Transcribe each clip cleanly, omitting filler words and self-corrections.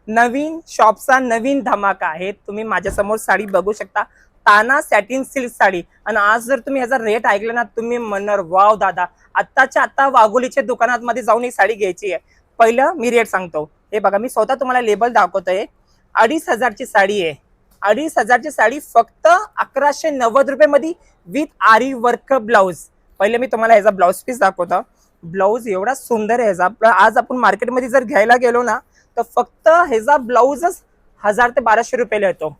नवीन शॉपचा नवीन धमाका आहे। तुम्ही माझ्यासमोर साडी बघू शकता, ताना सॅटिन सिल्क साडी। आणि आज जर तुम्ही ह्याचा रेट ऐकला ना, तुम्ही म्हणणार वाव दादा, आत्ताच्या आत्ता वाघोलीच्या दुकानात मध्ये जाऊन ही साडी घ्यायची आहे। पहिलं मी रेट सांगतो, हे बघा मी स्वतः तुम्हाला लेबल दाखवतोय। 2,500 ची साडी आहे। 2,500 ची साडी फक्त 1,190 रुपये मध्ये विथ आरी वर्क ब्लाउज। पहिले मी तुम्हाला ह्याचा ब्लाउज पीस दाखवतो। ब्लाउज एवढा सुंदर आहे ह्याचा। आज आपण मार्केटमध्ये जर घ्यायला गेलो ना, तर फक्त ह्याचा ब्लाउजच 1,000 ते 1,200 रुपयाला येतो।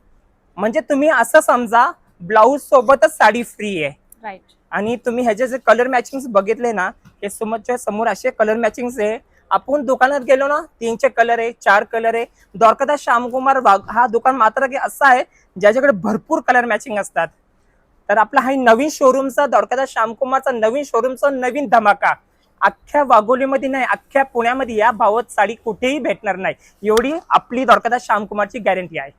म्हणजे तुम्ही असं समजा, ब्लाउज सोबतच साडी फ्री आहे। राईट। आणि तुम्ही ह्याचे जे कलर मॅचिंग बघितले ना, हे समोरच्या समोर असे कलर मॅचिंग आहे। आपण दुकानात गेलो ना, 3 कलर आहे, 4 कलर आहे। द्वारकादास श्यामकुमार हा दुकान मात्र की असं आहे ज्याच्याकडे भरपूर कलर मॅचिंग असतात। तर आपला हा नवीन शोरूमचा, द्वारकादास श्यामकुमारचा नवीन शोरूमचा नवीन धमाका। अख्ख्या वाघोलीमध्ये नाही, अख्ख्या पुण्यामध्ये या भावात साडी कुठेही भेटणार नाही, एवढी आपली द्वारकादास श्यामकुमारची गॅरंटी आहे।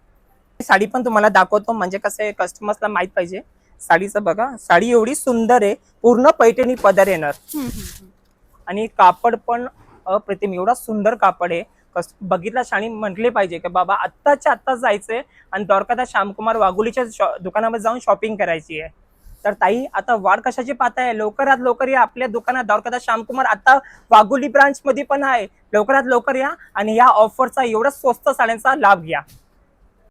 साडी पण तुम्हाला दाखवतो, म्हणजे कसं आहे कस्टमर्सला माहित पाहिजे। साडीचं बघा, साडी एवढी सुंदर आहे, पूर्ण पैठणी पदर येणार आणि कापड पण अप्रतिम, एवढा सुंदर कापड आहे। बघितला शाणी म्हटले पाहिजे की बाबा आत्ताच्या आत्ता जायचंय आणि द्वारकादास श्यामकुमार वाघोलीच्या दुकानामध्ये जाऊन शॉपिंग करायची आहे। तर ताई, आता वाढ कशाची पाहताय? लवकरात लवकर या आपल्या दुकानात। द्वारकादास श्यामकुमार आता वाघोली ब्रांच मध्ये पण आहे। लवकरात लवकर या आणि या ऑफरचा एवढा स्वस्त साड्यांचा लाभ घ्या।